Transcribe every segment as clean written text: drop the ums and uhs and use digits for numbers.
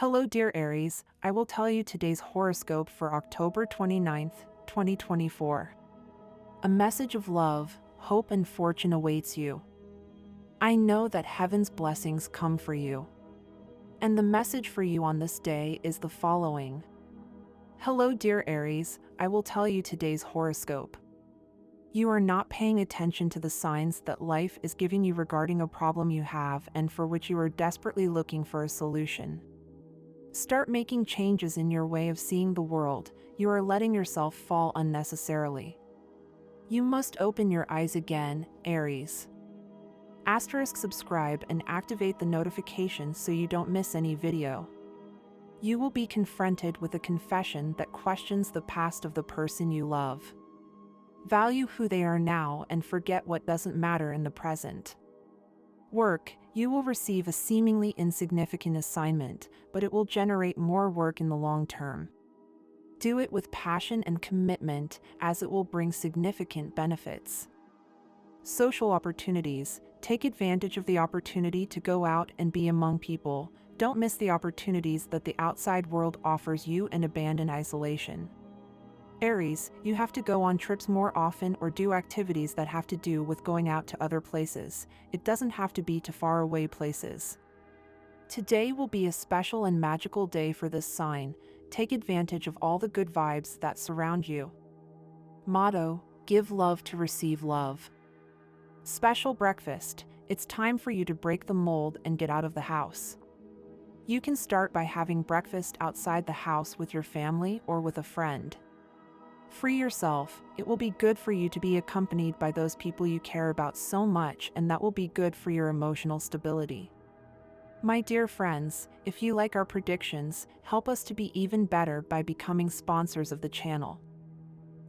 Hello, dear Aries. I will tell you today's horoscope for October 29th, 2024. A message of love, hope, and fortune awaits you. I know that heaven's blessings come for you. And the message for you on this day is the following. Hello, dear Aries. I will tell you today's horoscope. You are not paying attention to the signs that life is giving you regarding a problem you have and for which you are desperately looking for a solution. Start making changes in your way of seeing the world. You are letting yourself fall unnecessarily. You must open your eyes again, Aries. Subscribe and activate the notifications so you don't miss any video. You will be confronted with a confession that questions the past of the person you love. Value who they are now and forget what doesn't matter in the present. Work, you will receive a seemingly insignificant assignment, but it will generate more work in the long term. Do it with passion and commitment, as it will bring significant benefits. Social opportunities, take advantage of the opportunity to go out and be among people. Don't miss the opportunities that the outside world offers you and abandon isolation. Aries, you have to go on trips more often or do activities that have to do with going out to other places. It doesn't have to be to faraway places. Today will be a special and magical day for this sign. Take advantage of all the good vibes that surround you. Motto: give love to receive love. Special breakfast: it's time for you to break the mold and get out of the house. You can start by having breakfast outside the house with your family or with a friend. Free yourself. It will be good for you to be accompanied by those people you care about so much, and that will be good for your emotional stability. My dear friends, if you like our predictions, help us to be even better by becoming sponsors of the channel.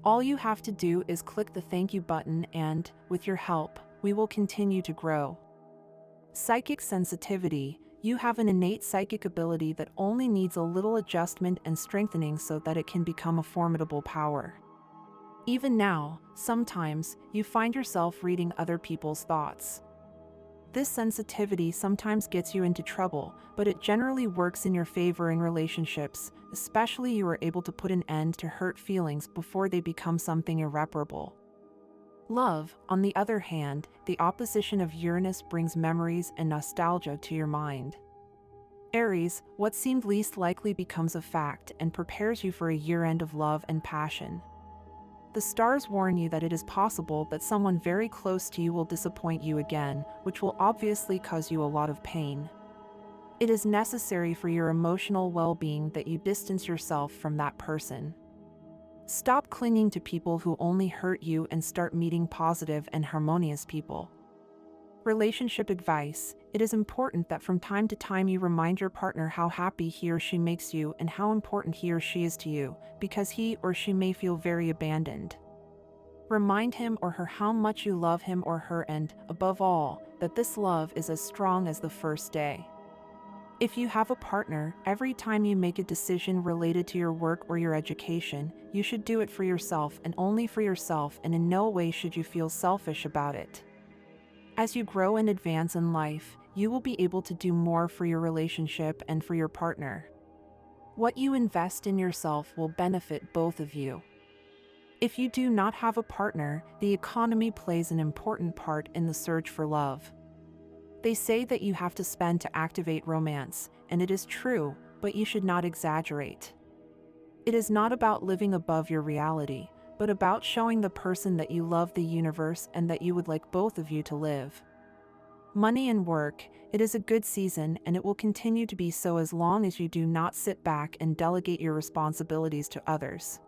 All you have to do is click the thank you button and, with your help, we will continue to grow. Psychic sensitivity: you have an innate psychic ability that only needs a little adjustment and strengthening so that it can become a formidable power. Even now, sometimes, you find yourself reading other people's thoughts. This sensitivity sometimes gets you into trouble, but it generally works in your favor in relationships, especially you are able to put an end to hurt feelings before they become something irreparable. Love, on the other hand, the opposition of Uranus, brings memories and nostalgia to your mind. Aries, what seemed least likely becomes a fact and prepares you for a year-end of love and passion. The stars warn you that it is possible that someone very close to you will disappoint you again, which will obviously cause you a lot of pain. It is necessary for your emotional well-being that you distance yourself from that person. Stop clinging to people who only hurt you and start meeting positive and harmonious people. Relationship advice: it is important that from time to time you remind your partner how happy he or she makes you and how important he or she is to you, because he or she may feel very abandoned. Remind him or her how much you love him or her and, above all, that this love is as strong as the first day. If you have a partner, every time you make a decision related to your work or your education, you should do it for yourself and only for yourself, and in no way should you feel selfish about it. As you grow and advance in life, you will be able to do more for your relationship and for your partner. What you invest in yourself will benefit both of you. If you do not have a partner, the economy plays an important part in the search for love. They say that you have to spend to activate romance, and it is true, but you should not exaggerate. It is not about living above your reality, but about showing the person that you love the universe and that you would like both of you to live. Money and work: it is a good season and it will continue to be so as long as you do not sit back and delegate your responsibilities to others.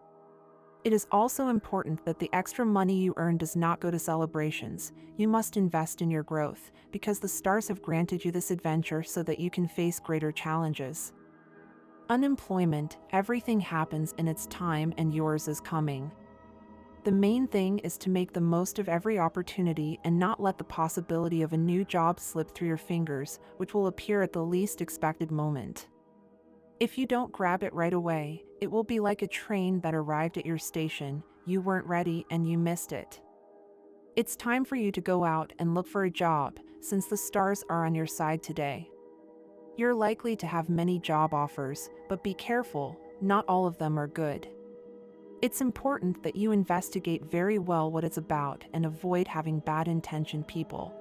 It is also important that the extra money you earn does not go to celebrations. You must invest in your growth, because the stars have granted you this adventure so that you can face greater challenges. Unemployment: everything happens in its time and yours is coming. The main thing is to make the most of every opportunity and not let the possibility of a new job slip through your fingers, which will appear at the least expected moment. If you don't grab it right away, it will be like a train that arrived at your station, you weren't ready and you missed it. It's time for you to go out and look for a job, since the stars are on your side today. You're likely to have many job offers, but be careful, not all of them are good. It's important that you investigate very well what it's about and avoid having bad-intentioned people.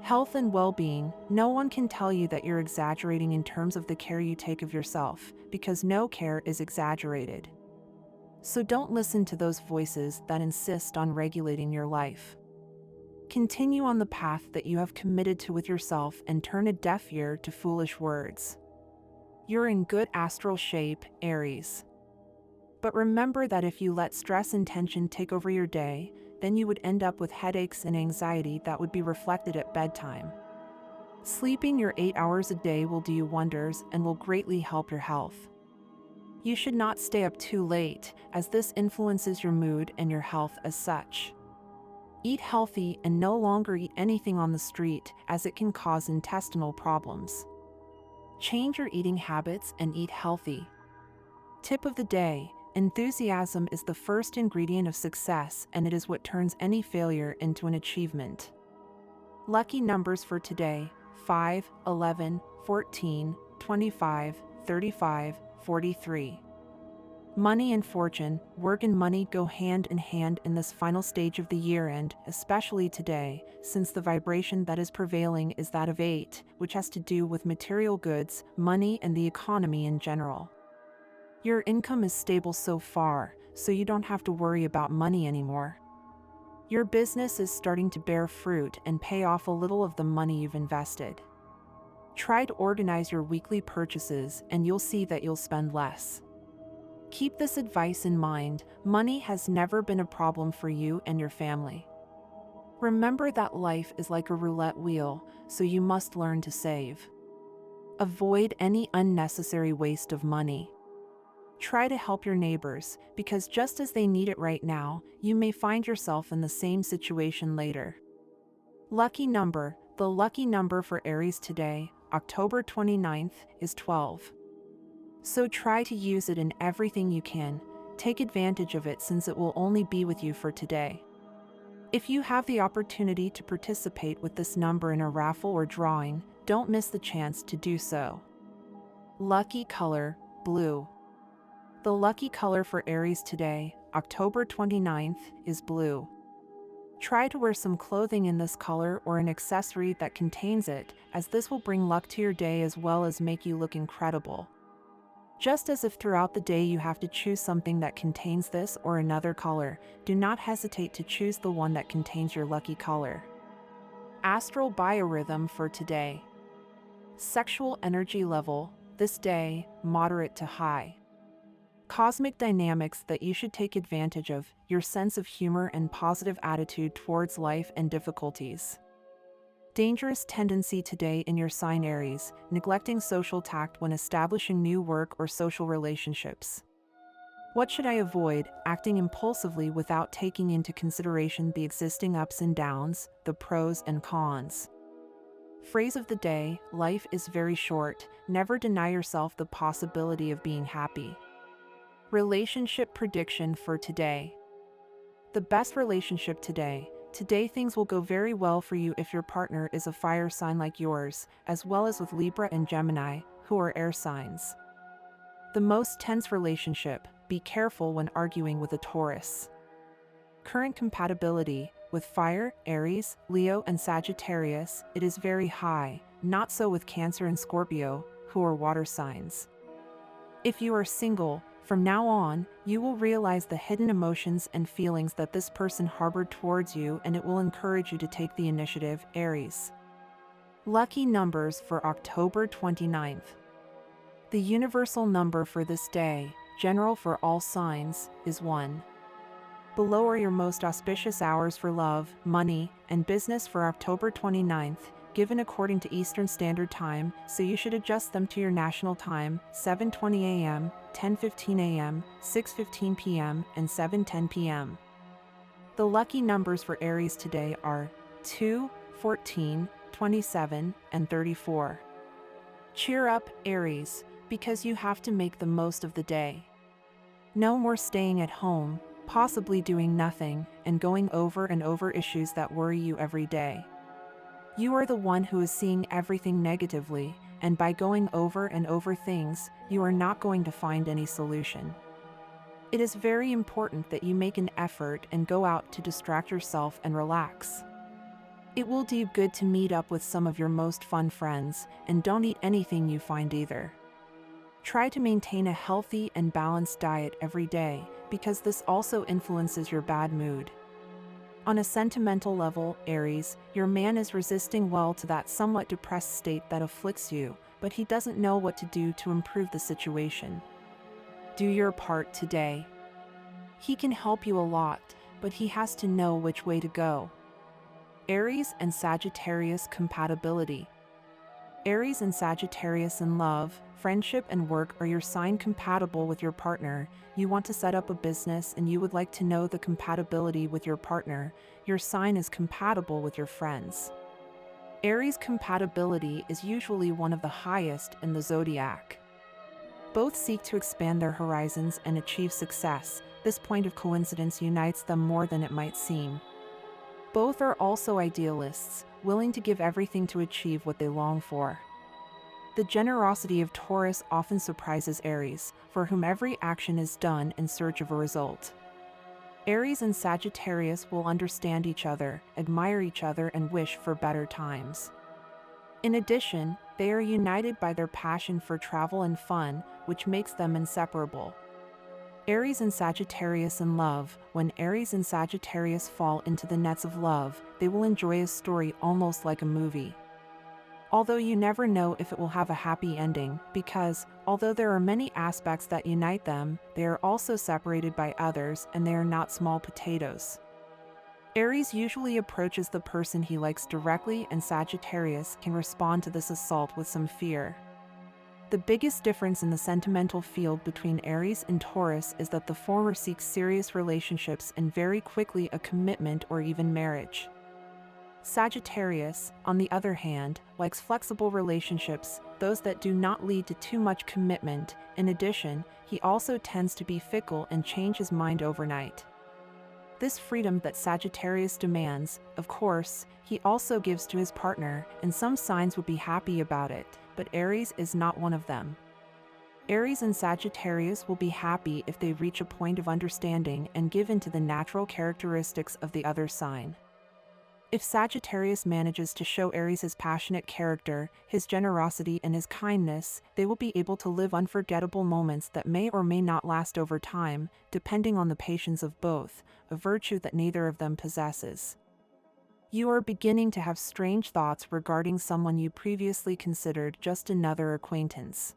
Health and well-being, no one can tell you that you're exaggerating in terms of the care you take of yourself, because no care is exaggerated. So don't listen to those voices that insist on regulating your life. Continue on the path that you have committed to with yourself and turn a deaf ear to foolish words. You're in good astral shape, Aries. But remember that if you let stress and tension take over your day, then you would end up with headaches and anxiety that would be reflected at bedtime. Sleeping your 8 hours a day will do you wonders and will greatly help your health. You should not stay up too late, as this influences your mood and your health as such. Eat healthy and no longer eat anything on the street, as it can cause intestinal problems. Change your eating habits and eat healthy. Tip of the day: enthusiasm is the first ingredient of success, and it is what turns any failure into an achievement. Lucky numbers for today: 5, 11, 14, 25, 35, 43. Money and fortune, work and money go hand in hand in this final stage of the year, and especially today, since the vibration that is prevailing is that of 8, which has to do with material goods, money, and the economy in general. Your income is stable so far, so you don't have to worry about money anymore. Your business is starting to bear fruit and pay off a little of the money you've invested. Try to organize your weekly purchases and you'll see that you'll spend less. Keep this advice in mind: money has never been a problem for you and your family. Remember that life is like a roulette wheel, so you must learn to save. Avoid any unnecessary waste of money. Try to help your neighbors, because just as they need it right now, you may find yourself in the same situation later. Lucky number: the lucky number for Aries today, October 29th, is 12. So try to use it in everything you can. Take advantage of it, since it will only be with you for today. If you have the opportunity to participate with this number in a raffle or drawing, don't miss the chance to do so. Lucky color: blue. The lucky color for Aries today, October 29th, is blue. Try to wear some clothing in this color or an accessory that contains it, as this will bring luck to your day as well as make you look incredible. Just as if throughout the day you have to choose something that contains this or another color, do not hesitate to choose the one that contains your lucky color. Astral biorhythm for today. Sexual energy level, this day, moderate to high. Cosmic dynamics that you should take advantage of: your sense of humor and positive attitude towards life and difficulties. Dangerous tendency today in your sign Aries: neglecting social tact when establishing new work or social relationships. What should I avoid? Acting impulsively without taking into consideration the existing ups and downs, the pros and cons. Phrase of the day: life is very short, never deny yourself the possibility of being happy. Relationship prediction for today. The best relationship today. Today things will go very well for you if your partner is a fire sign like yours, as well as with Libra and Gemini, who are air signs. The most tense relationship: be careful when arguing with a Taurus. Current compatibility: with fire, Aries, Leo and Sagittarius, it is very high, not so with Cancer and Scorpio, who are water signs. If you are single, from now on, you will realize the hidden emotions and feelings that this person harbored towards you, and it will encourage you to take the initiative, Aries. Lucky numbers for October 29th. The universal number for this day, general for all signs, is 1. Below are your most auspicious hours for love, money, and business for October 29th, given according to Eastern Standard Time, so you should adjust them to your national time: 7:20 a.m., 10:15 a.m., 6:15 p.m., and 7:10 p.m. The lucky numbers for Aries today are 2, 14, 27, and 34. Cheer up, Aries, because you have to make the most of the day. No more staying at home, possibly doing nothing, and going over and over issues that worry you every day. You are the one who is seeing everything negatively, and by going over and over things, you are not going to find any solution. It is very important that you make an effort and go out to distract yourself and relax. It will do good to meet up with some of your most fun friends, and don't eat anything you find either. Try to maintain a healthy and balanced diet every day, because this also influences your bad mood. On a sentimental level, Aries, your man is resisting well to that somewhat depressed state that afflicts you, but he doesn't know what to do to improve the situation. Do your part today. He can help you a lot, but he has to know which way to go. Aries and Sagittarius compatibility. Aries and Sagittarius in love, friendship and work. Are your sign compatible with your partner? You want to set up a business and you would like to know the compatibility with your partner. Your sign is compatible with your friends. Aries compatibility is usually one of the highest in the zodiac. Both seek to expand their horizons and achieve success. This point of coincidence unites them more than it might seem. Both are also idealists, willing to give everything to achieve what they long for. The generosity of Taurus often surprises Aries, for whom every action is done in search of a result. Aries and Sagittarius will understand each other, admire each other, and wish for better times. In addition, they are united by their passion for travel and fun, which makes them inseparable. Aries and Sagittarius in love. When Aries and Sagittarius fall into the nets of love, they will enjoy a story almost like a movie. Although you never know if it will have a happy ending, because, although there are many aspects that unite them, they are also separated by others, and they are not small potatoes. Aries usually approaches the person he likes directly, and Sagittarius can respond to this assault with some fear. The biggest difference in the sentimental field between Aries and Taurus is that the former seeks serious relationships and very quickly a commitment or even marriage. Sagittarius, on the other hand, likes flexible relationships, those that do not lead to too much commitment. In addition, he also tends to be fickle and change his mind overnight. This freedom that Sagittarius demands, of course, he also gives to his partner, and some signs would be happy about it, but Aries is not one of them. Aries and Sagittarius will be happy if they reach a point of understanding and give in to the natural characteristics of the other sign. If Sagittarius manages to show Aries his passionate character, his generosity, and his kindness, they will be able to live unforgettable moments that may or may not last over time, depending on the patience of both, a virtue that neither of them possesses. You are beginning to have strange thoughts regarding someone you previously considered just another acquaintance.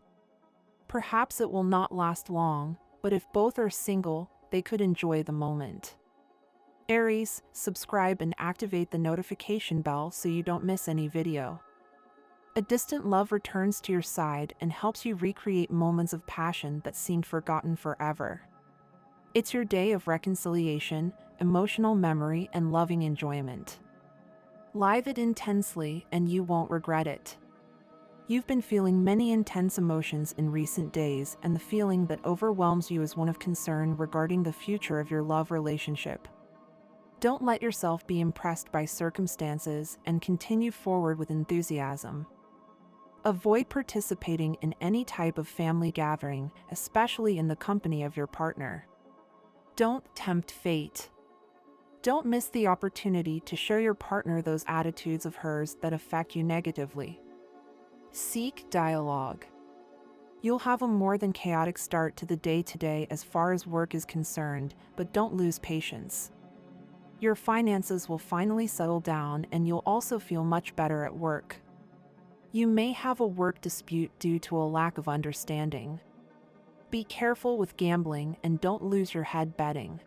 Perhaps it will not last long, but if both are single, they could enjoy the moment. Aries, subscribe and activate the notification bell so you don't miss any video. A distant love returns to your side and helps you recreate moments of passion that seemed forgotten forever. It's your day of reconciliation, emotional memory, and loving enjoyment. Live it intensely and you won't regret it. You've been feeling many intense emotions in recent days, and the feeling that overwhelms you is one of concern regarding the future of your love relationship. Don't let yourself be impressed by circumstances and continue forward with enthusiasm. Avoid participating in any type of family gathering, especially in the company of your partner. Don't tempt fate. Don't miss the opportunity to show your partner those attitudes of hers that affect you negatively. Seek dialogue. You'll have a more than chaotic start to the day today as far as work is concerned, but don't lose patience. Your finances will finally settle down and you'll also feel much better at work. You may have a work dispute due to a lack of understanding. Be careful with gambling and don't lose your head betting.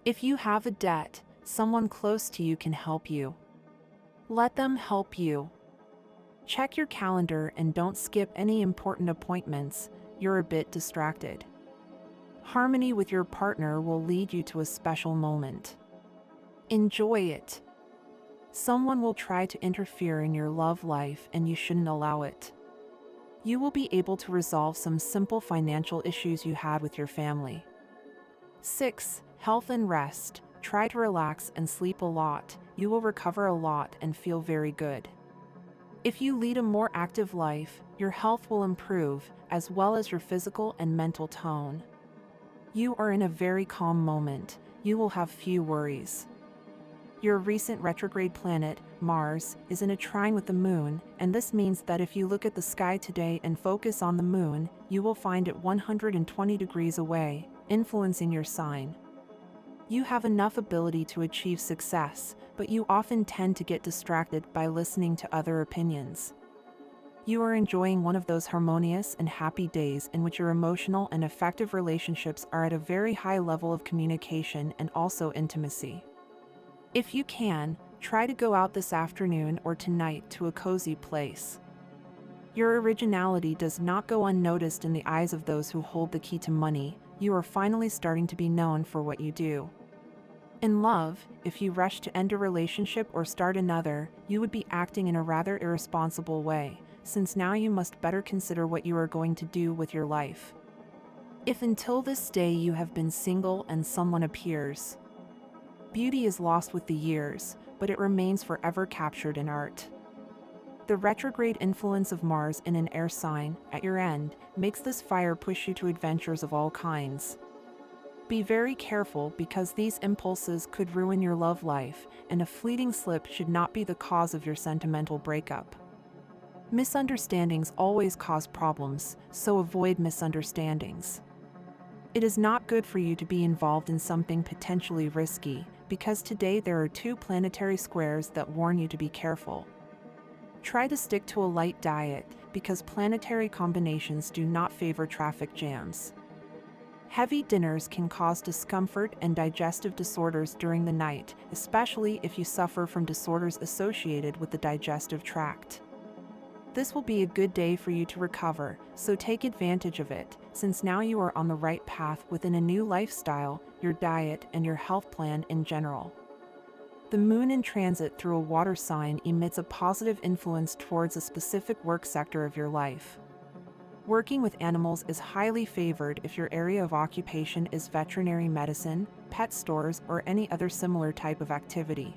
If you have a debt, someone close to you can help you. Let them help you. Check your calendar and don't skip any important appointments, you're a bit distracted. Harmony with your partner will lead you to a special moment. Enjoy it. Someone will try to interfere in your love life and you shouldn't allow it. You will be able to resolve some simple financial issues you had with your family. 6. Health and rest. Try to relax and sleep a lot. You will recover a lot and feel very good. If you lead a more active life, your health will improve, as well as your physical and mental tone. You are in a very calm moment. You will have few worries. Your recent retrograde planet, Mars, is in a trine with the moon, and this means that if you look at the sky today and focus on the moon, you will find it 120 degrees away, influencing your sign. You have enough ability to achieve success, but you often tend to get distracted by listening to other opinions. You are enjoying one of those harmonious and happy days in which your emotional and affective relationships are at a very high level of communication and also intimacy. If you can, try to go out this afternoon or tonight to a cozy place. Your originality does not go unnoticed in the eyes of those who hold the key to money. You are finally starting to be known for what you do. In love, if you rush to end a relationship or start another, you would be acting in a rather irresponsible way, since now you must better consider what you are going to do with your life. If until this day you have been single and someone appears, beauty is lost with the years, but it remains forever captured in art. The retrograde influence of Mars in an air sign, at your end, makes this fire push you to adventures of all kinds. Be very careful because these impulses could ruin your love life, and a fleeting slip should not be the cause of your sentimental breakup. Misunderstandings always cause problems, so avoid misunderstandings. It is not good for you to be involved in something potentially risky, because today there are 2 planetary squares that warn you to be careful. Try to stick to a light diet, because planetary combinations do not favor traffic jams. Heavy dinners can cause discomfort and digestive disorders during the night, especially if you suffer from disorders associated with the digestive tract. This will be a good day for you to recover, so take advantage of it, since now you are on the right path within a new lifestyle, your diet, and your health plan in general. The moon in transit through a water sign emits a positive influence towards a specific work sector of your life. Working with animals is highly favored if your area of occupation is veterinary medicine, pet stores, or any other similar type of activity.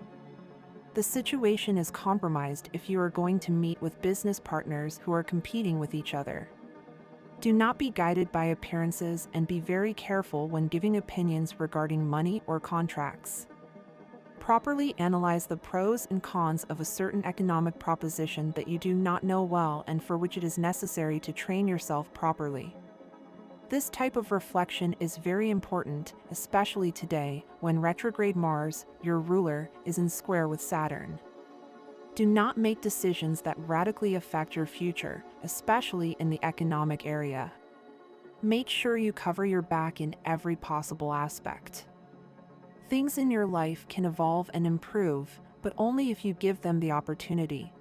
The situation is compromised if you are going to meet with business partners who are competing with each other. Do not be guided by appearances and be very careful when giving opinions regarding money or contracts. Properly analyze the pros and cons of a certain economic proposition that you do not know well and for which it is necessary to train yourself properly. This type of reflection is very important, especially today, when retrograde Mars, your ruler, is in square with Saturn. Do not make decisions that radically affect your future, especially in the economic area. Make sure you cover your back in every possible aspect. Things in your life can evolve and improve, but only if you give them the opportunity.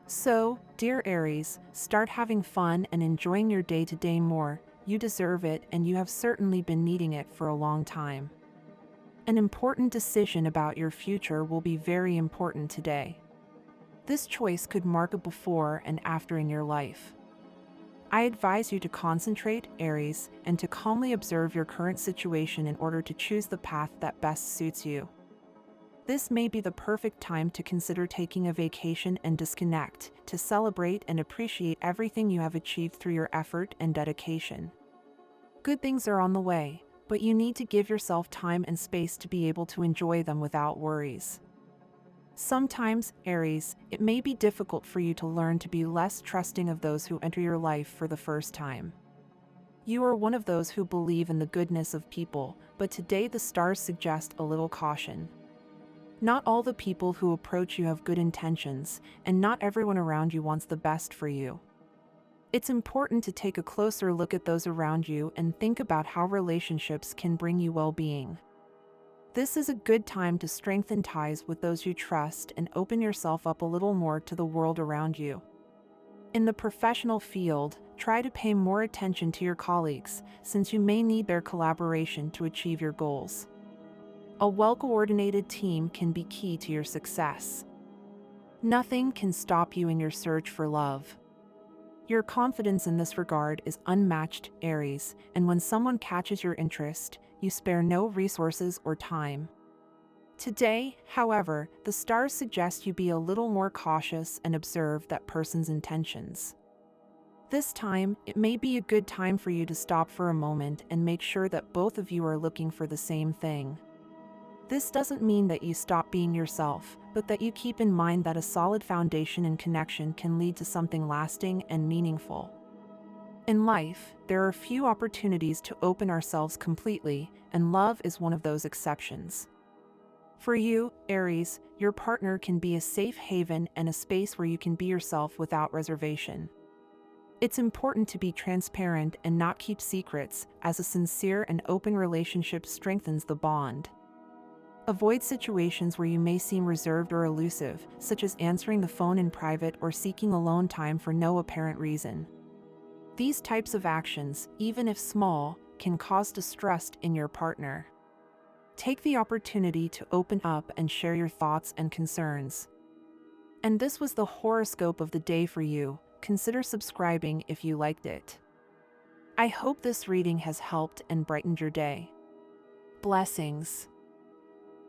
So, dear Aries, start having fun and enjoying your day-to-day more. You deserve it, and you have certainly been needing it for a long time. An important decision about your future will be very important today. This choice could mark a before and after in your life. I advise you to concentrate, Aries, and to calmly observe your current situation in order to choose the path that best suits you. This may be the perfect time to consider taking a vacation and disconnect, to celebrate and appreciate everything you have achieved through your effort and dedication. Good things are on the way, but you need to give yourself time and space to be able to enjoy them without worries. Sometimes, Aries, it may be difficult for you to learn to be less trusting of those who enter your life for the first time. You are one of those who believe in the goodness of people, but today the stars suggest a little caution. Not all the people who approach you have good intentions, and not everyone around you wants the best for you. It's important to take a closer look at those around you and think about how relationships can bring you well-being. This is a good time to strengthen ties with those you trust and open yourself up a little more to the world around you. In the professional field, try to pay more attention to your colleagues, since you may need their collaboration to achieve your goals. A well-coordinated team can be key to your success. Nothing can stop you in your search for love. Your confidence in this regard is unmatched, Aries, and when someone catches your interest, you spare no resources or time. Today, however, the stars suggest you be a little more cautious and observe that person's intentions. This time, it may be a good time for you to stop for a moment and make sure that both of you are looking for the same thing. This doesn't mean that you stop being yourself, but that you keep in mind that a solid foundation and connection can lead to something lasting and meaningful. In life, there are few opportunities to open ourselves completely, and love is one of those exceptions. For you, Aries, your partner can be a safe haven and a space where you can be yourself without reservation. It's important to be transparent and not keep secrets, as a sincere and open relationship strengthens the bond. Avoid situations where you may seem reserved or elusive, such as answering the phone in private or seeking alone time for no apparent reason. These types of actions, even if small, can cause distrust in your partner. Take the opportunity to open up and share your thoughts and concerns. And this was the horoscope of the day for you. Consider subscribing if you liked it. I hope this reading has helped and brightened your day. Blessings.